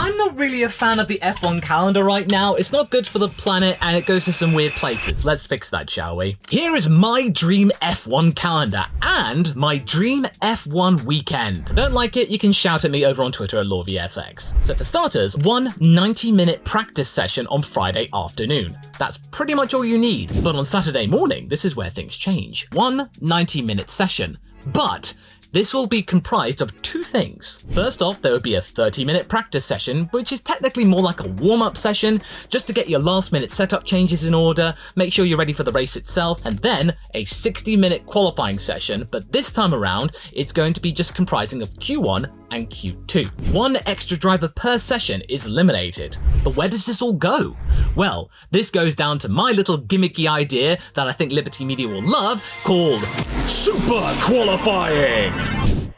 I'm not really a fan of the F1 calendar right now. It's not good for the planet and it goes to some weird places. Let's fix that, shall we? Here is my dream F1 calendar and my dream F1 weekend. Don't like it? You can shout at me over on Twitter at LawVSX. So for starters, one 90-minute practice session on Friday afternoon. That's pretty much all you need. But on Saturday morning, this is where things change. One 90-minute session. But this will be comprised of two things. First off, there would be a 30-minute practice session, which is technically more like a warm-up session, just to get your last-minute setup changes in order, make sure you're ready for the race itself, and then a 60-minute qualifying session, but this time around, it's going to be just comprising of Q1 and Q2. One extra driver per session is eliminated. But where does this all go? Well, this goes down to my little gimmicky idea that I think Liberty Media will love, called Super Qualifying!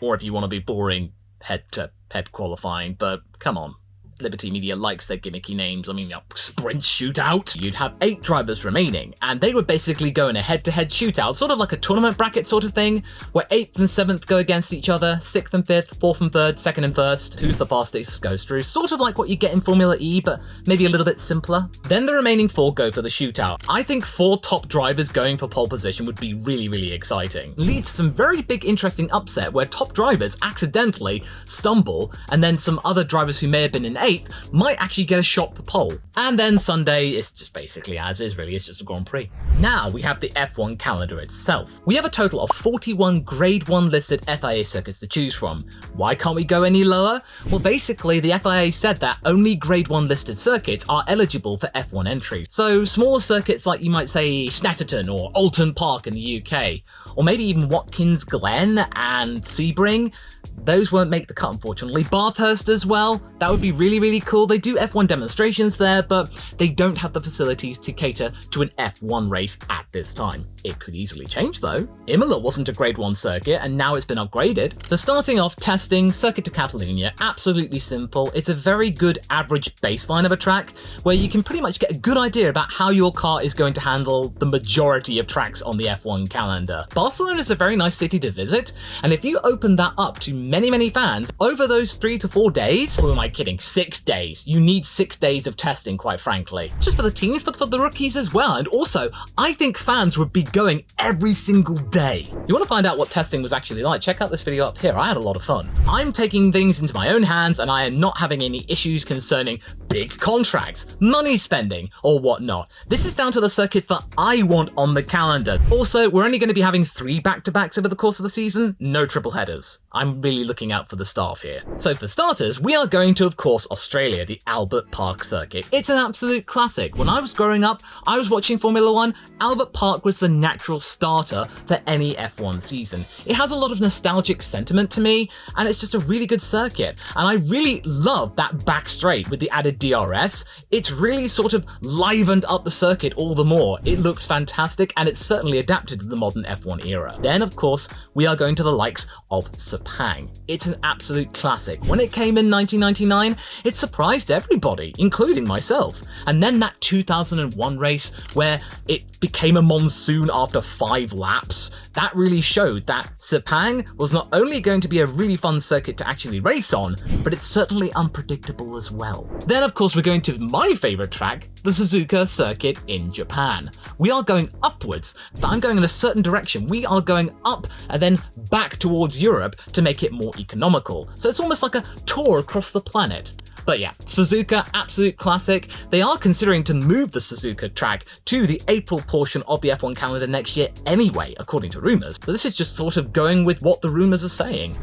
Or if you want to be boring, head-to-head qualifying, but come on. Liberty Media likes their gimmicky names. I mean, sprint shootout. You'd have 8 drivers remaining, and they would basically go in a head-to-head shootout, sort of like a tournament bracket sort of thing, where 8th and 7th go against each other, 6th and 5th, 4th and 3rd, 2nd and 1st, who's the fastest goes through, sort of like what you get in Formula E, but maybe a little bit simpler. Then the remaining 4 go for the shootout. I think 4 top drivers going for pole position would be really, really exciting. Leads to some very big interesting upset where top drivers accidentally stumble, and then some other drivers who may have been in 8th might actually get a shot for pole. And then Sunday is just basically as is, really, it's just a Grand Prix. Now we have the F1 calendar itself. We have a total of 41 Grade 1 listed FIA circuits to choose from. Why can't we go any lower? Well, basically the FIA said that only Grade 1 listed circuits are eligible for F1 entry. So smaller circuits like you might say Snetterton or Alton Park in the UK, or maybe even Watkins Glen and Sebring, those won't make the cut unfortunately. Bathurst as well, that would be really cool. They do F1 demonstrations there, but they don't have the facilities to cater to an F1 race at this time. It could easily change though. Imola wasn't a Grade 1 circuit and now it's been upgraded. So starting off testing, Circuit de Catalunya, absolutely simple. It's a very good average baseline of a track where you can pretty much get a good idea about how your car is going to handle the majority of tracks on the F1 calendar. Barcelona is a very nice city to visit, and if you open that up to many fans over those 3 to 4 days, who am I kidding, 6 days. You need 6 days of testing, quite frankly. Just for the teams, but for the rookies as well. And also, I think fans would be going every single day. You want to find out what testing was actually like? Check out this video up here. I had a lot of fun. I'm taking things into my own hands and I am not having any issues concerning big contracts, money spending, or whatnot. This is down to the circuits that I want on the calendar. Also, we're only going to be having 3 back-to-backs over the course of the season, no triple headers. I'm really looking out for the staff here. So for starters, we are going to, of course, Australia, the Albert Park circuit. It's an absolute classic. When I was growing up, I was watching Formula 1. Albert Park was the natural starter for any F1 season. It has a lot of nostalgic sentiment to me, and it's just a really good circuit. And I really love that back straight with the added DRS. It's really sort of livened up the circuit all the more. It looks fantastic, and it's certainly adapted to the modern F1 era. Then, of course, we are going to the likes of Sepang. It's an absolute classic. When it came in 1999, it surprised everybody, including myself. And then that 2001 race where it became a monsoon after 5 laps, that really showed that Sepang was not only going to be a really fun circuit to actually race on, but it's certainly unpredictable as well. Then of course we're going to my favourite track, the Suzuka circuit in Japan. We are going upwards, but I'm going in a certain direction. We are going up and then back towards Europe to make it more economical. So it's almost like a tour across the planet. But yeah, Suzuka, absolute classic. They are considering to move the Suzuka track to the April portion of the F1 calendar next year anyway, according to rumours. So this is just sort of going with what the rumours are saying.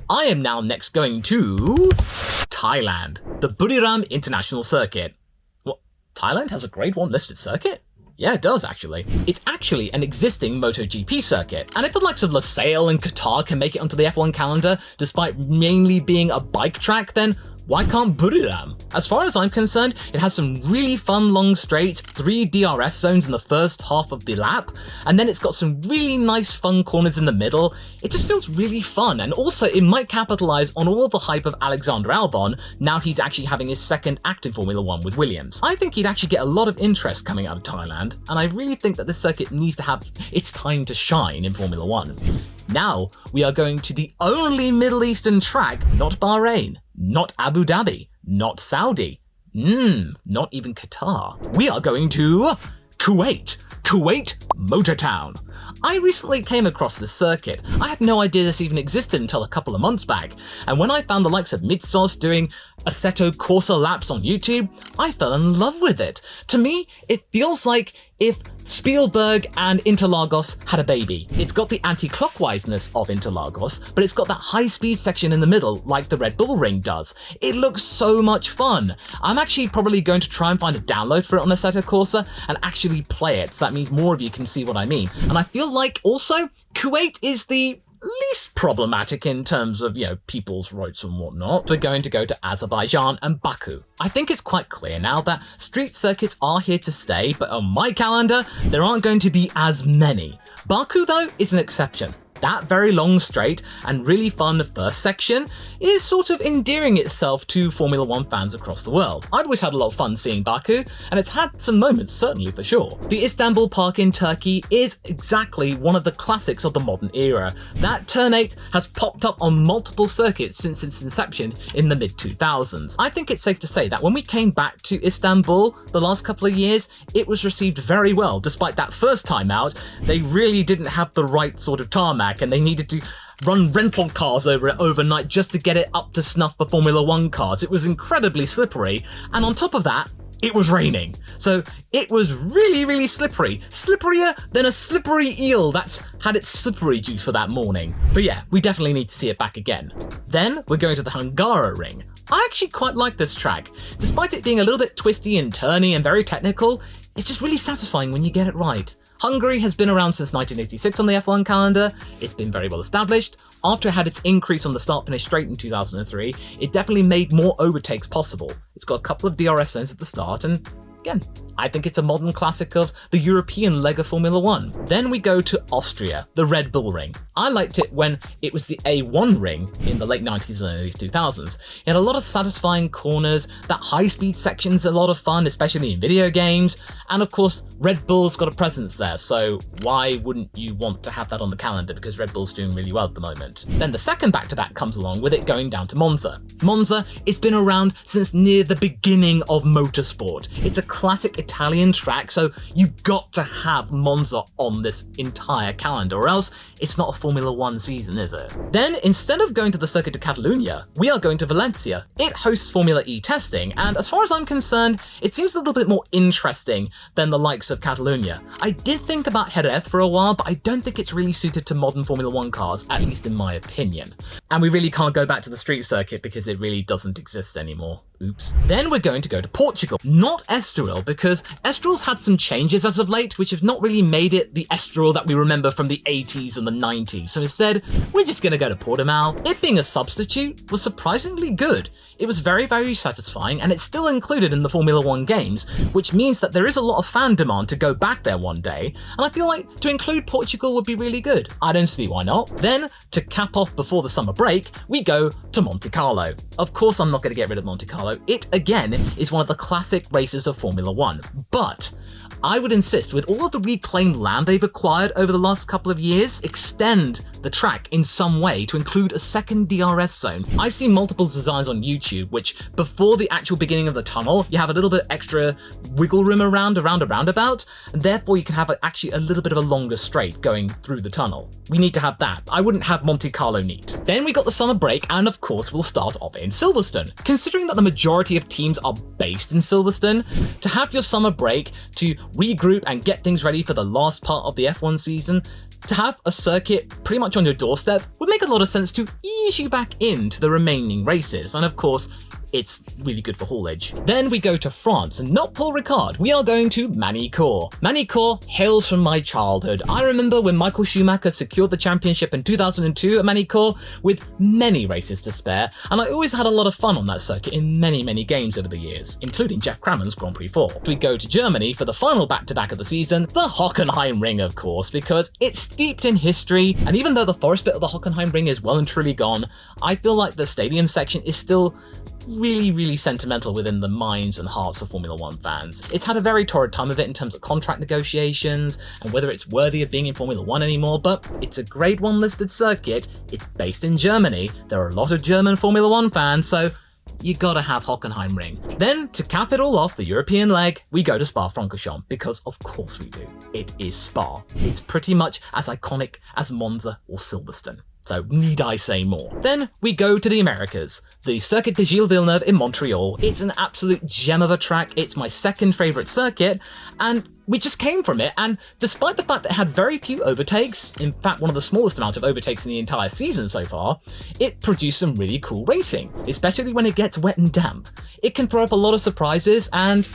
I am now next going to Thailand, the Buriram International Circuit. What? Thailand has a Grade 1 listed circuit? Yeah, it does actually. It's actually an existing MotoGP circuit. And if the likes of Losail and Qatar can make it onto the F1 calendar, despite mainly being a bike track, then why can't Buriram? As far as I'm concerned, it has some really fun long straights, 3 DRS zones in the first half of the lap, and then it's got some really nice fun corners in the middle. It just feels really fun, and also it might capitalize on all of the hype of Alexander Albon now he's actually having his second act in Formula 1 with Williams. I think he'd actually get a lot of interest coming out of Thailand, and I really think that this circuit needs to have its time to shine in Formula 1. Now, we are going to the only Middle Eastern track, not Bahrain, not Abu Dhabi, not Saudi. Not even Qatar. We are going to Kuwait. Kuwait Motor Town. I recently came across this circuit. I had no idea this even existed until a couple of months back, and when I found the likes of Mitsos doing Assetto Corsa laps on YouTube, I fell in love with it. To me, it feels like if Spielberg and Interlagos had a baby. It's got the anti-clockwiseness of Interlagos, but it's got that high-speed section in the middle like the Red Bull Ring does. It looks so much fun. I'm actually probably going to try and find a download for it on Assetto Corsa and actually play it, so that means more of you can see what I mean. And I feel like also Kuwait is the least problematic in terms of, people's rights and whatnot. We're going to go to Azerbaijan and Baku. I think it's quite clear now that street circuits are here to stay, but on my calendar, there aren't going to be as many. Baku, though, is an exception. That very long straight and really fun first section is sort of endearing itself to Formula One fans across the world. I've always had a lot of fun seeing Baku, and it's had some moments, certainly for sure. The Istanbul Park in Turkey is exactly one of the classics of the modern era. That Turn 8 has popped up on multiple circuits since its inception in the mid-2000s. I think it's safe to say that when we came back to Istanbul the last couple of years, it was received very well. Despite that first time out, they really didn't have the right sort of tarmac, and they needed to run rental cars over it overnight just to get it up to snuff for Formula One cars. It was incredibly slippery, and on top of that, it was raining. So it was really, really slippery. Slipperier than a slippery eel that's had its slippery juice for that morning. But yeah, we definitely need to see it back again. Then we're going to the Hungara Ring. I actually quite like this track. Despite it being a little bit twisty and turny and very technical, it's just really satisfying when you get it right. Hungary has been around since 1986 on the F1 calendar. It's been very well established. After it had its increase on the start-finish straight in 2003, it definitely made more overtakes possible. It's got a couple of DRS zones at the start, and again, I think it's a modern classic of the European leg of Formula One. Then we go to Austria, the Red Bull Ring. I liked it when it was the A1 ring in the late 90s and early 2000s. It had a lot of satisfying corners, that high-speed section's a lot of fun, especially in video games, and of course, Red Bull's got a presence there, so why wouldn't you want to have that on the calendar, because Red Bull's doing really well at the moment. Then the second back-to-back comes along with it going down to Monza. Monza, it's been around since near the beginning of motorsport. It's a classic Italian track, so you've got to have Monza on this entire calendar, or else it's not a Formula One season, is it? Then, instead of going to the Circuit de Catalunya, we are going to Valencia. It hosts Formula E testing, and as far as I'm concerned, it seems a little bit more interesting than the likes of Catalunya. I did think about Jerez for a while, but I don't think it's really suited to modern Formula One cars, at least in my opinion. And we really can't go back to the street circuit because it really doesn't exist anymore. Oops. Then we're going to go to Portugal, not Estoril, because Estoril's had some changes as of late, which have not really made it the Estoril that we remember from the 80s and the 90s. So instead, we're just going to go to Portimao. It being a substitute was surprisingly good. It was very, very satisfying, and it's still included in the Formula One games, which means that there is a lot of fan demand to go back there one day, and I feel like to include Portugal would be really good. I don't see why not. Then, to cap off before the summer break, we go to Monte Carlo. Of course, I'm not going to get rid of Monte Carlo. It, again, is one of the classic races of Formula One, but I would insist, with all of the reclaimed land they've acquired over the last couple of years, extend the track in some way to include a second DRS zone. I've seen multiple designs on YouTube which, before the actual beginning of the tunnel, you have a little bit extra wiggle room around a roundabout, and therefore you can have actually a little bit of a longer straight going through the tunnel. We need to have that. I wouldn't have Monte Carlo neat. Then we got the summer break, and of course we'll start off in Silverstone. Considering that the majority of teams are based in Silverstone, to have your summer break to regroup and get things ready for the last part of the F1 season, to have a circuit pretty much on your doorstep would make a lot of sense to ease you back into the remaining races, and of course, it's really good for haulage. Then we go to France, and not Paul Ricard, we are going to Manicourt. Manicourt hails from my childhood. I remember when Michael Schumacher secured the championship in 2002 at Manicourt with many races to spare, and I always had a lot of fun on that circuit in many, many games over the years, including Jeff Crammond's Grand Prix 4. We go to Germany for the final back-to-back of the season, the Hockenheim Ring, of course, because it's steeped in history, and even though the forest bit of the Hockenheim Ring is well and truly gone, I feel like the stadium section is still really, really sentimental within the minds and hearts of Formula One fans. It's had a very torrid time of it in terms of contract negotiations and whether it's worthy of being in Formula One anymore, but it's a Grade 1 listed circuit, it's based in Germany, there are a lot of German Formula One fans, so you gotta have Hockenheimring. Then, to cap it all off, the European leg, we go to Spa-Francorchamps, because of course we do. It is Spa. It's pretty much as iconic as Monza or Silverstone. So need I say more? Then we go to the Americas. The Circuit de Gilles Villeneuve in Montreal. It's an absolute gem of a track. It's my second favorite circuit, and we just came from it, and despite the fact that it had very few overtakes, in fact one of the smallest amount of overtakes in the entire season so far, it produced some really cool racing, especially when it gets wet and damp. It can throw up a lot of surprises, and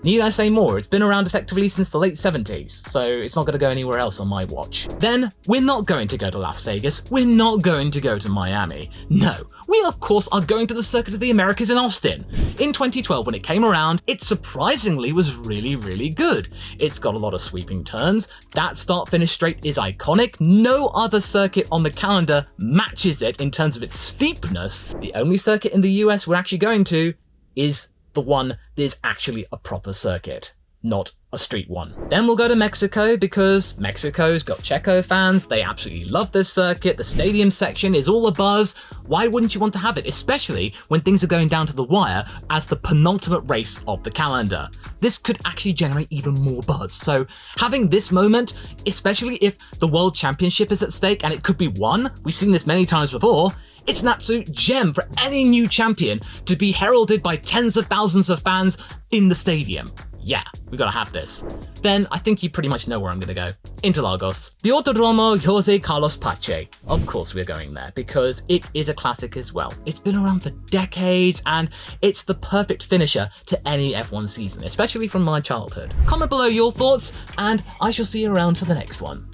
need I say more, it's been around effectively since the late 70s, so it's not going to go anywhere else on my watch. Then, we're not going to go to Las Vegas, we're not going to go to Miami. No, we of course are going to the Circuit of the Americas in Austin. In 2012 when it came around, it surprisingly was really good. It's got a lot of sweeping turns, that start-finish straight is iconic, no other circuit on the calendar matches it in terms of its steepness. The only circuit in the US we're actually going to is the one that is actually a proper circuit, not a street one. Then we'll go to Mexico, because Mexico's got Checo fans, they absolutely love this circuit, the stadium section is all abuzz. Why wouldn't you want to have it, especially when things are going down to the wire as the penultimate race of the calendar? This could actually generate even more buzz, so having this moment, especially if the World Championship is at stake and it could be won, we've seen this many times before, it's an absolute gem for any new champion to be heralded by tens of thousands of fans in the stadium. Yeah, we gotta have this. Then I think you pretty much know where I'm gonna go. Interlagos. The Autodromo Jose Carlos Pache. Of course we're going there, because it is a classic as well. It's been around for decades, and it's the perfect finisher to any F1 season, especially from my childhood. Comment below your thoughts, and I shall see you around for the next one.